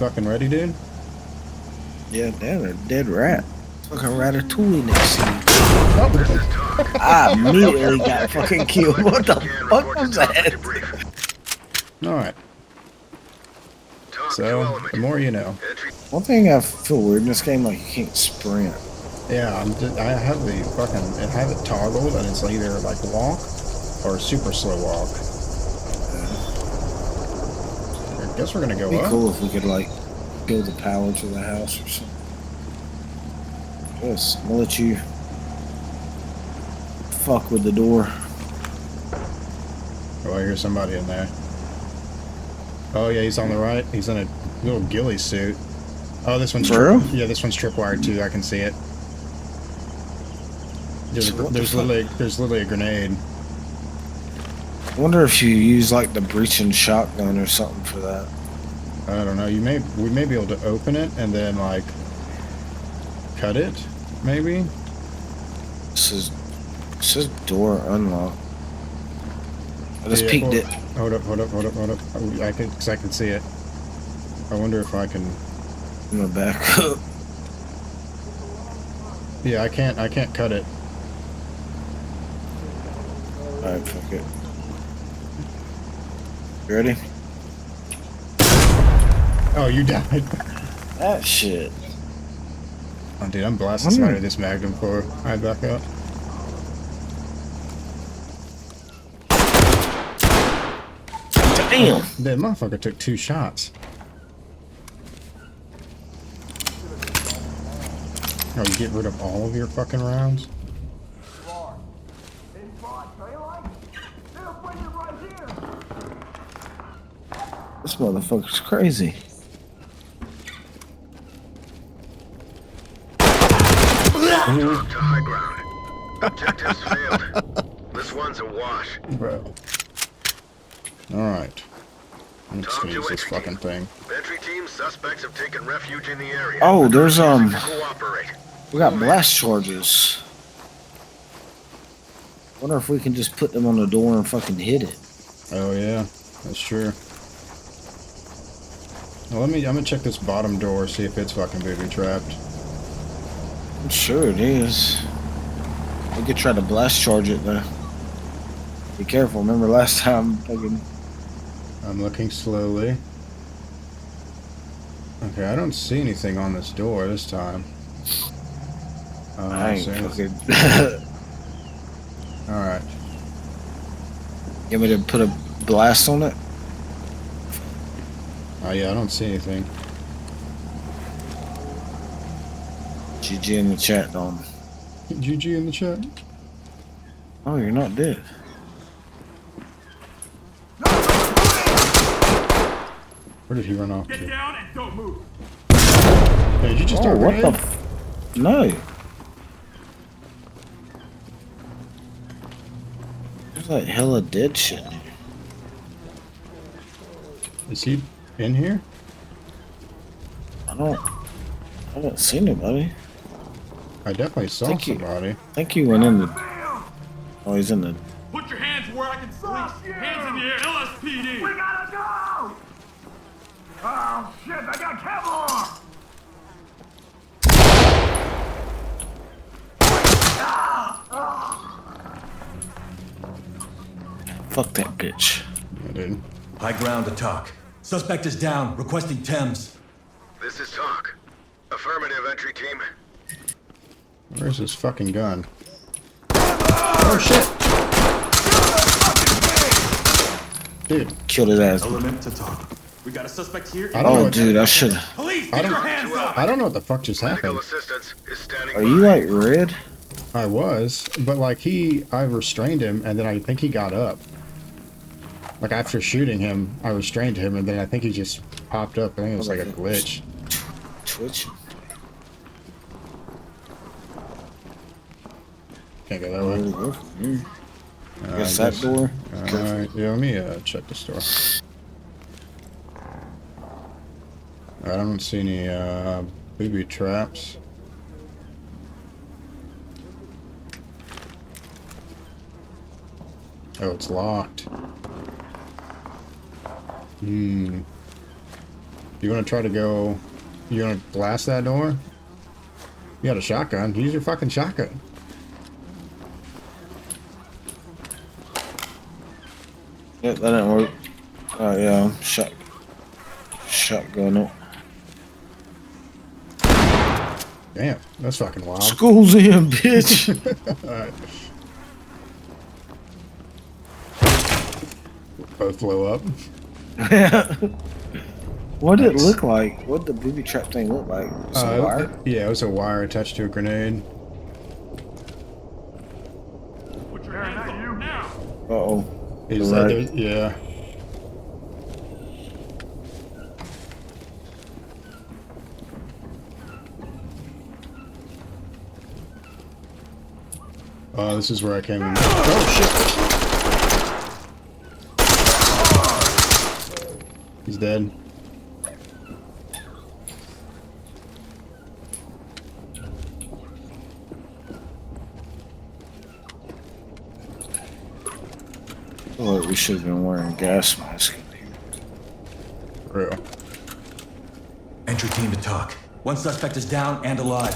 fucking ready, dude? Yeah, damn, a dead rat. Fucking Ratatouille next scene. Oh. I immediately got fucking killed. What the fuck was that? Alright. So, the more you know. One thing I feel weird in this game, like you can't sprint. Yeah, I have the fucking, I have it toggled, and it's either like walk or super slow walk. I guess we're gonna go It'd be up. cool if we could like build a power to the house or something. Yes, I'll let you fuck with the door. Oh, I hear somebody in there. Oh yeah, he's on the right. He's in a little ghillie suit. Oh, this one's yeah, this one's tripwired too. I can see it. There's literally a grenade. I wonder if you use like the breaching shotgun or something for that. I don't know. We may be able to open it and then like cut it, maybe. It says door unlocked. I just peeked it. Hold up. Oh, I can see it. I wonder if I can. I'm gonna back up. Yeah, I can't cut it. Alright, fuck it. You ready? Oh, you died. That shit. Oh, dude, I'm blasting somebody with this Magnum for. I back up. Damn! That motherfucker took 2 shots. Oh, you get rid of all of your fucking rounds? This motherfucker's crazy. To high ground. Objectives failed. This one's a wash. Bro. Alright. I'm just gonna use this fucking thing. Entry team, suspects have taken refuge in the area. Oh, there's Cooperate. we got blast charges. Wonder if we can just put them on the door and fucking hit it. Oh yeah, that's true. Well, I'm gonna check this bottom door, see if it's fucking booby trapped. I'm sure it is. We could try to blast charge it though. Be careful. Remember last time fucking. I'm looking slowly. Okay, I don't see anything on this door this time. I ain't fucking. Alright. You want me to put a blast on it? Oh yeah, I don't see anything. GG in the chat, Dom. GG in the chat. Oh, you're not dead. Where did he run off to? Get down and don't move. Hey, did you just start what the grenade? No. There's like hella dead shit in here. Is he in here? I haven't seen nobody. I definitely saw Thank you. somebody. I think he went in the. Oh, he's in the. Put your hands where I can see. Hands in the air, LSPD. We gotta go! Oh shit, I got Kevlar! Fuck that bitch. Yeah, dude. High ground to talk. Suspect is down, requesting Thames. This is talk. Affirmative, entry team. Where's his fucking gun? Oh shit! Dude, Killed his ass. Element to talk. We got a suspect here. I don't know Oh, what, dude, I should. Police, I get your don't- hands up. I don't know what the fuck just Medical happened. assistance is standing Are by. you like red? I was, but like I restrained him, and then I think he got up. Like after shooting him, I restrained him, and then I think he just popped up. I think it was like a glitch. Twitch. Can't go that way. I guess that door. Alright, yeah, let me check the store. I don't see any booby traps. Oh, it's locked. You want to try to go? You want to blast that door? You got a shotgun. Use your fucking shotgun. Yep, that didn't work. Oh yeah, shotgun it. Damn, that's fucking wild. School's in, bitch. Alright. Both blow up. What did it Nice. look like? What did the booby trap thing look like? Some wire? Yeah, it was a wire attached to a grenade. Put your hands up now. Uh-oh. He's Right. yeah. This is where I came in. Oh shit! He's dead. Oh, we should have been wearing gas masks. For real. Entry team to talk. One suspect is down and alive.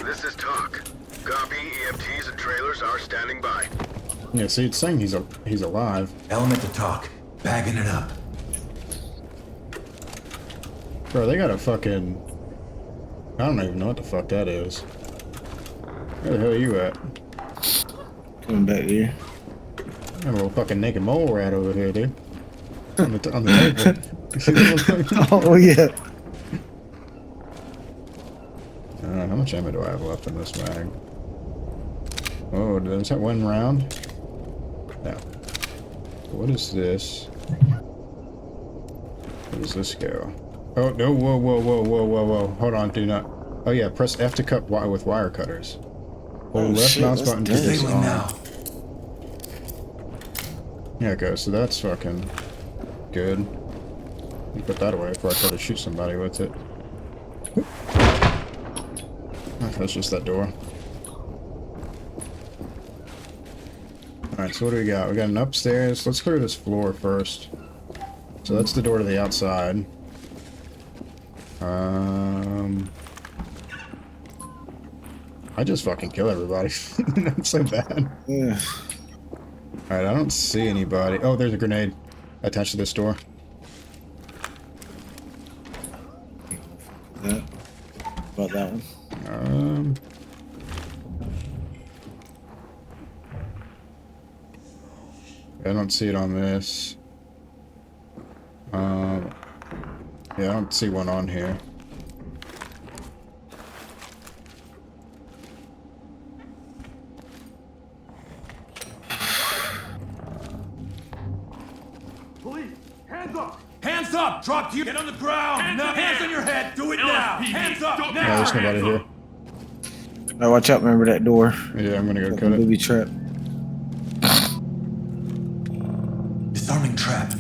This is Talk. Copy. EMTs and trailers are standing by. Yeah, see, it's saying he's alive. Element to talk. Bagging it up. Bro, they got a fucking... I don't even know what the fuck that is. Where the hell are you at? Coming back here. Got a little fucking naked mole rat over here, dude. On the table. You see that? Oh yeah. How much ammo do I have left in this mag? Oh, does that one round? No. What is this? Where does this go? Oh, no, whoa, whoa, whoa, whoa, whoa, whoa. Hold on, do not. Oh yeah, press F to cut wire with wire cutters. Hold left shit, mouse that's button to dead. disarm. Failing now. Yeah, okay, so that's fucking good. You put that away before I try to shoot somebody with it. Oh, that's just that door. Alright, so what do we got? We got an upstairs. Let's clear this floor first. So that's the door to the outside. I just fucking kill everybody. That's so bad. Yeah. Alright, I don't see anybody. Oh, there's a grenade attached to this door. That. About that one. I don't see it on this. Yeah, I don't see one on here. Police, hands up. Hands up. Drop to you. Get on the ground. Hands on your head. Do it now. Hands up. Yeah, there's nobody here. Now watch out, remember that door. Yeah, I'm gonna go cut Fucking it. booby trap. Disarming trap.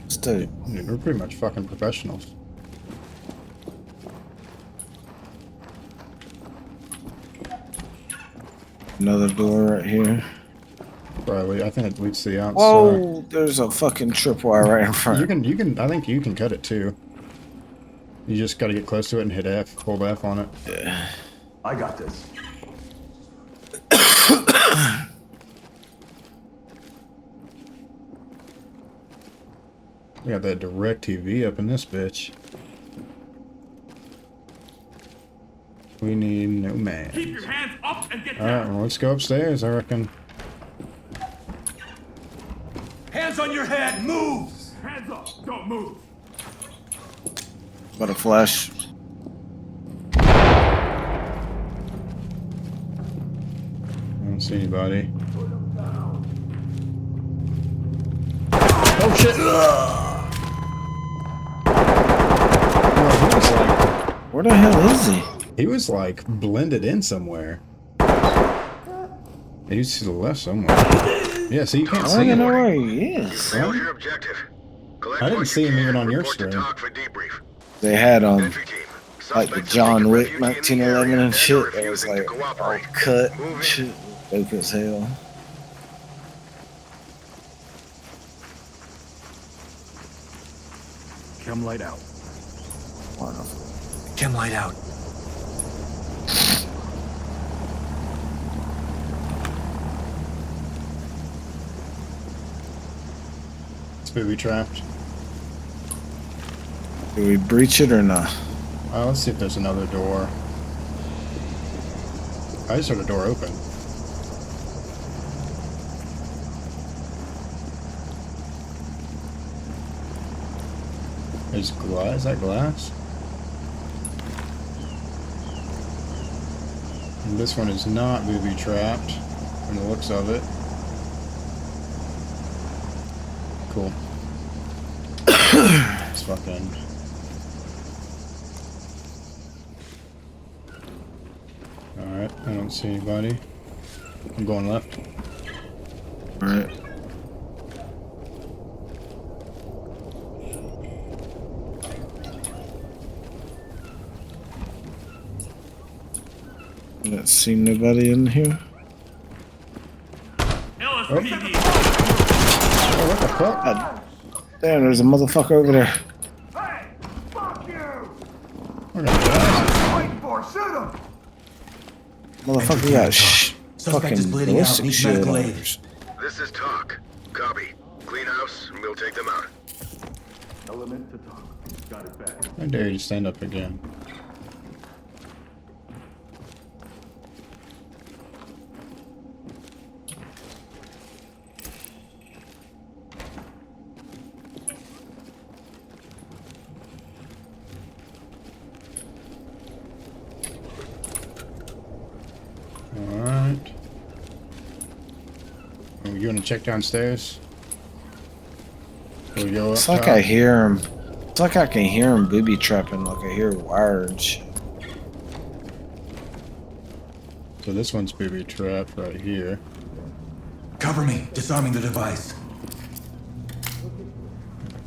Stay. Dude, we're pretty much fucking professionals. Another door right here. Probably, I think it leads to the outside. Whoa! There's a fucking tripwire right in front. You can, I think you can cut it too. You just gotta get close to it and hit F, hold F on it. Yeah. I got this. We got that direct TV up in this bitch. We need no man. Keep your hands up and get Alright, down. well, let's go upstairs, I reckon. Hands on your head. Move. Hands up. Don't move. Got a flash. I don't see anybody. Oh shit! Bro, Where the hell is he? he was like blended in somewhere. He was to the left somewhere. Yeah, so you can't I don't see even him. know where he is. Failed your objective. Collect I didn't what see you him even can, on your report to screen. Talk for debrief. They had Entry team. like the Suspects John taking Wick refuge in the area 1911 and and shit. That was refusing to like all cooperate. cut Move and it. shit. Dope as hell. Chem light out. Chem light out. It's booby trapped. Do we breach it or not? Let's see if there's another door. I just heard a door open. There's glass. Is that glass? And this one is not booby trapped from the looks of it. Cool. It's fucking. Alright, I don't see anybody. I'm going left. Alright. I don't see nobody in here. LSPD. Oh, what the fuck? God damn, there's a motherfucker over there. Hey, fuck you! We're gonna die. Waiting for, shoot him! Motherfucker got Suspect is fucking bleeding out. ballistic Needs shit medical on aid. us. This is Talk. Copy. Clean house, and we'll take them out. Element to talk. Got it back. I dare you to stand up again. Alright. You want to check downstairs? Or we go up It's like top? I hear him. It's like I can hear him booby trapping. Like I hear wire and shit. So this one's booby trapped right here. Cover me. Disarming the device.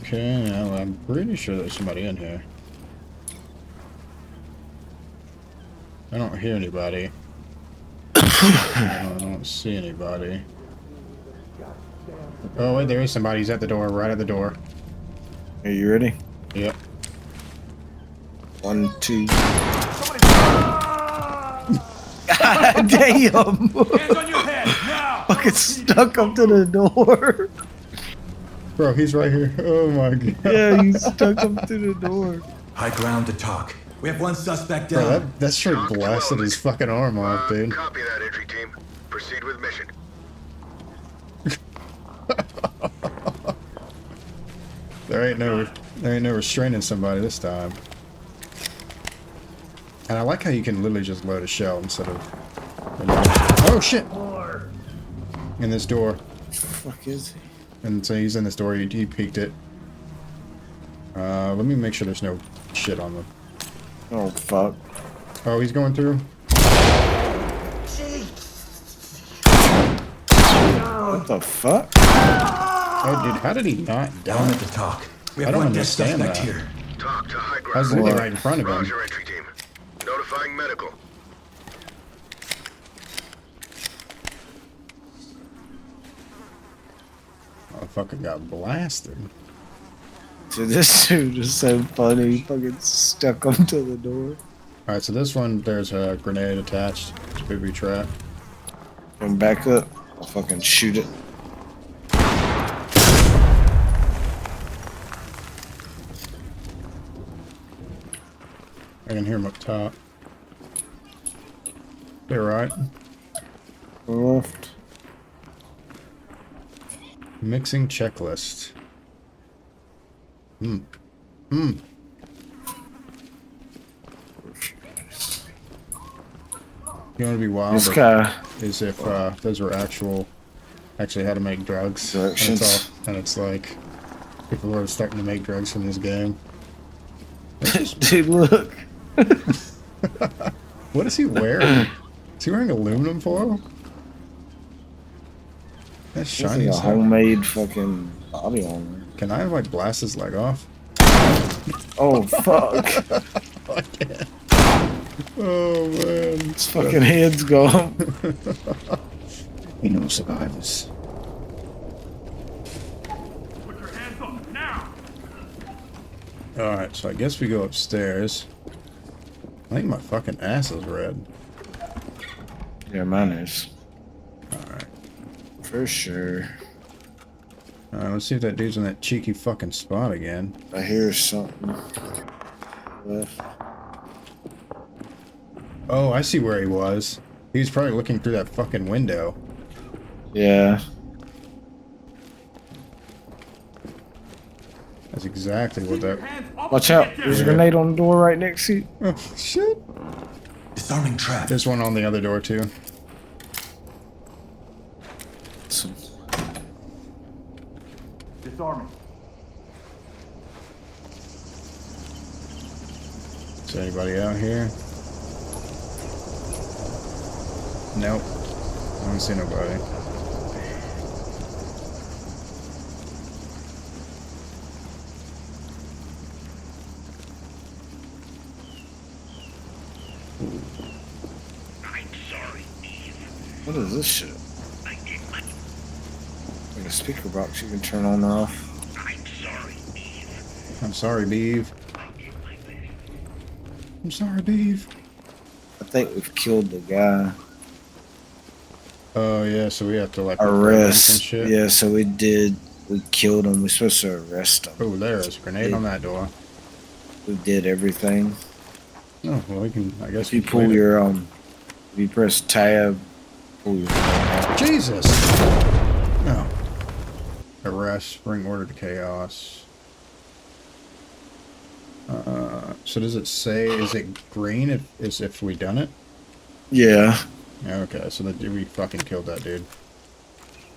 Okay, well, I'm pretty sure there's somebody in here. I don't hear anybody. I don't see anybody. Oh wait, there is somebody. He's at the door, right at the door. Are you ready? Yep. 1, 2. Somebody... God damn! Hands on your head now. Fucking stuck up to the door. Bro, he's right here. Oh my god. Yeah, he's stuck up to the door. High ground to talk. We have one suspect Bro, down. that straight Talk to blasted element. his fucking arm off, dude. Copy that, entry team. Proceed with mission. There ain't no restraining somebody this time. And I like how you can literally just load a shell instead of. Oh shit! In this door. Fuck is he? And so he's in this door. He peeked it. Let me make sure there's no shit on them. Oh fuck. Oh, he's going through. What the fuck? Oh, dude, how did he not die? Element to talk. We I have don't one dead understand suspect that. here. Talk to high I was ground. literally right in front of him. Roger, entry team. Notifying medical. Motherfucker got blasted. Dude, this dude is so funny. He fucking stuck him to the door. Alright, so this one, there's a grenade attached. It's booby trap. Come back up. I'll fucking shoot it. I can hear him up top. They're right. Left. Mixing checklist. You want to be wild? This but guy. is if those were actually how to make drugs. Directions. And it's like people are starting to make drugs from this game. Dude, look. What is he wearing? Is he wearing aluminum foil? That's This shiny is as a hell. homemade fucking body armor. Can I like blast his leg off? Oh fuck. I can't. Oh man. His fucking head's gone. You know survivors. Put your hands up now. Alright, so I guess we go upstairs. I think my fucking ass is red. Yeah, mine is. Alright. For sure. Alright, let's see if that dude's in that cheeky fucking spot again. I hear something. Left. Oh, I see where he was. He was probably looking through that fucking window. Yeah. That's exactly what that... Watch out. There's a grenade on the door right next to you. Oh, shit. Disarming trap. There's one on the other door, too. Some- Disarming. Is anybody out here? Nope. I don't see nobody. What is this shit? Like a speaker box you can turn on or off. I'm sorry, Beeve. I'm sorry, Beeve. I think we've killed the guy. Oh, yeah, so we have to, like, report him and Arrest. shit. Yeah, so we did. We killed him. We're supposed to arrest him. Oh, there's a grenade on that door. We did everything. Oh, well, we can, I guess... If you pull your, if you press tab, pull your. Jesus! No. Arrest, bring order to chaos. So does it say, is it green if we done it? Yeah. Okay, so we fucking killed that dude.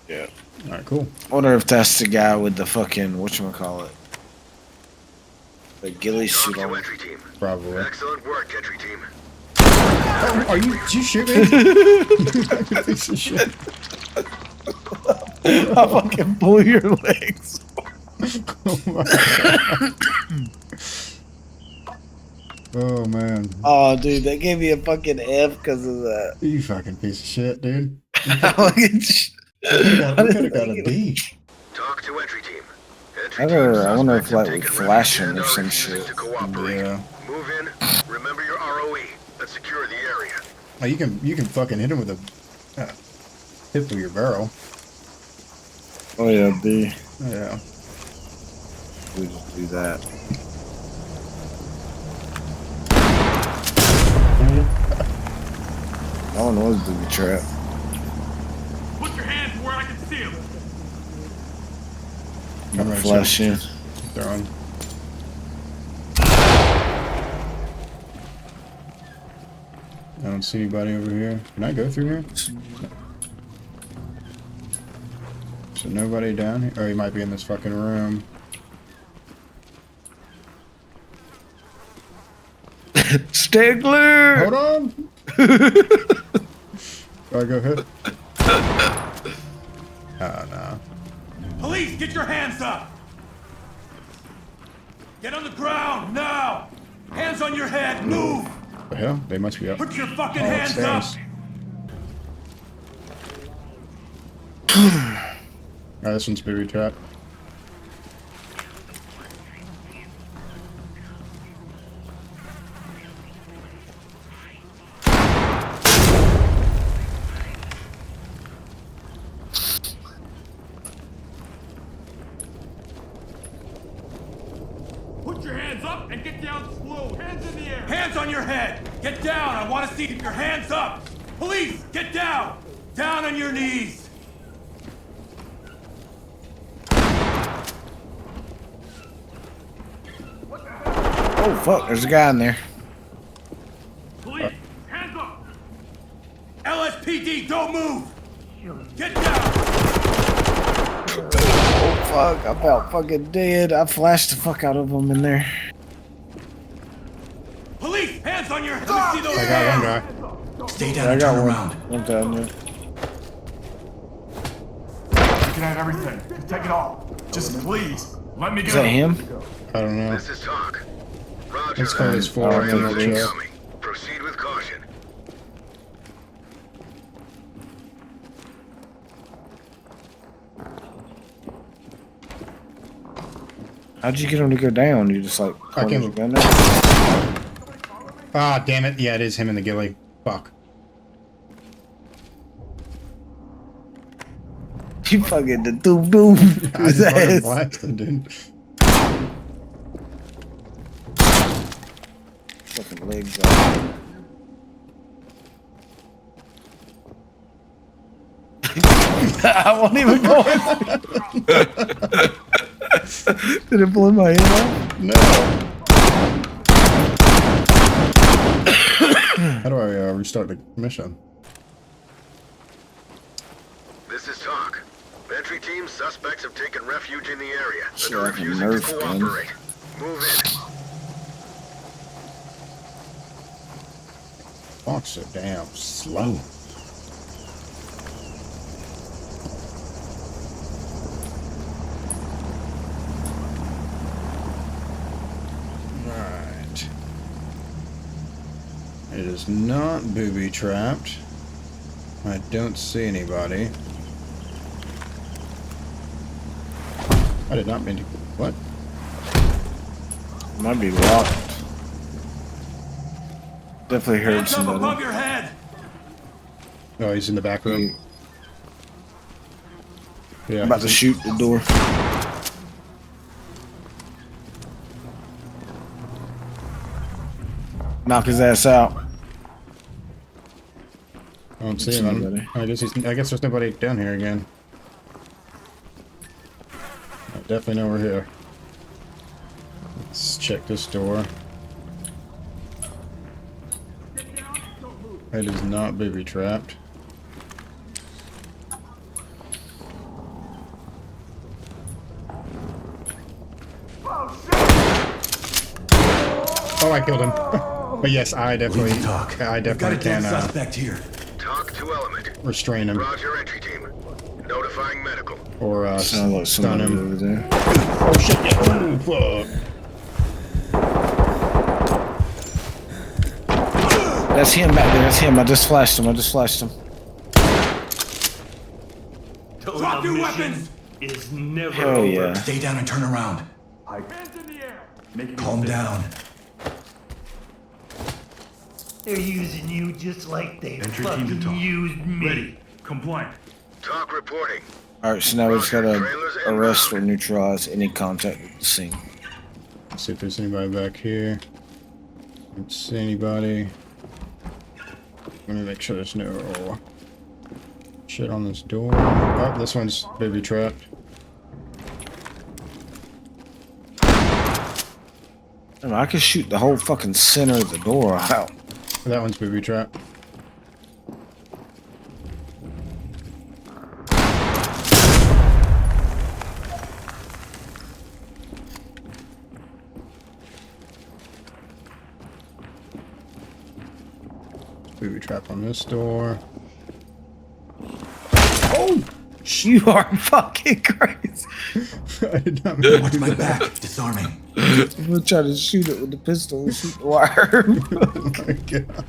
Yeah. Alright, cool. I wonder if that's the guy with the fucking, whatchamacallit? The ghillie Talk suit to on. entry team. Probably. Excellent work, entry team. Are you, did you shoot me? You fucking piece of shit. I fucking blew your legs. Oh my God. Oh man. Oh, dude, they gave me a fucking F because of that. You fucking piece of shit, dude. I We could have got a B. Talk to entry team. I wonder if, Suspects like, have with taken flashing refuge or and are some refusing shit. to cooperate. Yeah. Move in. Remember your ROE. Let's secure the area. Oh, you can fucking hit him with a tip of your barrel. Oh, yeah, B. Yeah. We just do that. That one was booby trap. Put your hands where I can see them. I'm gonna Flash in. Throwing. I don't see anybody over here. Can I go through here? So nobody down here? Oh, he might be in this fucking room. Stigler! Hold on! Do I go ahead? Oh, no. Police, get your hands up! Get on the ground, now! Hands on your head, move! The hell? They must be up. Put your fucking Oh, hands up! upstairs. Alright, this one's booby trap. Put your hands up and get down slow. Hands in the air. Hands on your head. Get down. I want to see your hands up. Police, get down. Down on your knees. Oh, fuck, there's a guy in there. Police, hands up. LSPD, don't move. Get down. Oh, fuck, I'm about fucking dead. I flashed the fuck out of him in there. Police, hands on your head. Let me see those I got one hands. guy. Stay down I and got turn one. around. One down there. You can have everything. Take it all. Just please, let me go. Is that him? I don't know. This is talk. Roger Let's call that. this four Oh, in yeah, the Traffic yeah. truck. incoming. Proceed with caution. How'd you get him to go down? You just like I pointed can't- your gun there? Ah, damn it. Yeah, it is him in the ghillie. Fuck. You fucking the doom doom. I just fucking blasted, dude. Fucking legs off. I won't even go in. Did it blow my head off? No. How do I restart the mission? This is Talk. Entry team, suspects have taken refuge in the area, but Shit, are like a refusing to Nerf gun. cooperate. Move in. Fuck's so damn slow. Right. It is not booby trapped. I don't see anybody. I did not mean to. What? Might be locked. Definitely heard Hands up above somebody. your head! Oh, he's in the back room. Yeah. I'm about to shoot the door. Knock his ass out. I don't see him. Somebody. I guess there's nobody down here again. Definitely nowhere here. Let's check this door. It is not booby trapped. Oh, I killed him. But yes, I definitely, Leave the talk. I We've got a definitely dead can suspect here. Talk to Element. restrain him Roger, entry team. Notifying medical. or Sounds like stun somebody him. over there. Oh shit! Yeah. Oh, fuck. That's him back there. That's him. I just flashed him. Drop your weapons! Is never Hell over. yeah. Stay down and turn around. Hands in the air! Making Calm down. They're using you just like they Entry team to fucking talk. used me. Ready. Compliant. Talk reporting. Alright, so now we just gotta arrest or neutralize any contact with the scene. Let's see if there's anybody back here. Don't see anybody. Let me make sure there's no shit on this door. Oh, this one's baby trapped. I could shoot the whole fucking center of the door out. That one's booby trapped. Booby trap on this door. Oh! You are fucking crazy. I did not mean to Watch do my that. back. Disarming. We'll try to shoot it with the pistol and shoot the wire. Oh my god.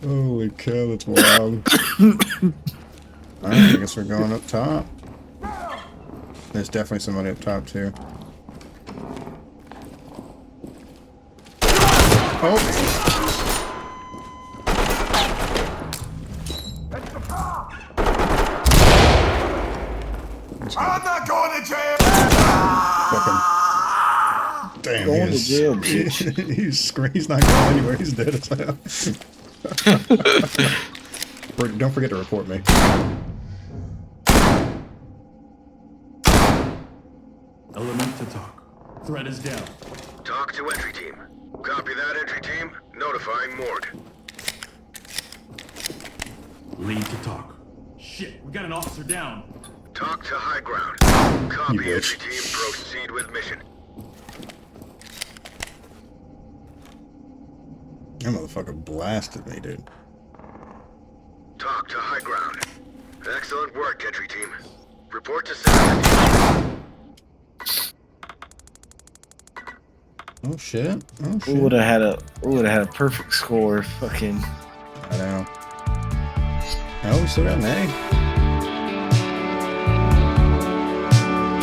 Holy cow, that's wild. Alright, I guess we're going up top. There's definitely somebody up top too. Oh! I'm not going to jail! Fucking. Damn, Going he to is- jail, bitch. he's not going anywhere, he's dead as hell. Don't forget to report me. Element to talk. Threat is down. Talk to entry team. Copy that, entry team. Notifying morgue. Lead to talk. Shit, we got an officer down. Talk to high ground. Copy, You bitch. entry team. Proceed with mission. That motherfucker blasted me, dude. Talk to high ground. Excellent work, entry team. Report to center. Oh shit. Oh We shit. would have had a perfect score. Fucking. I know. Oh, we still got an A.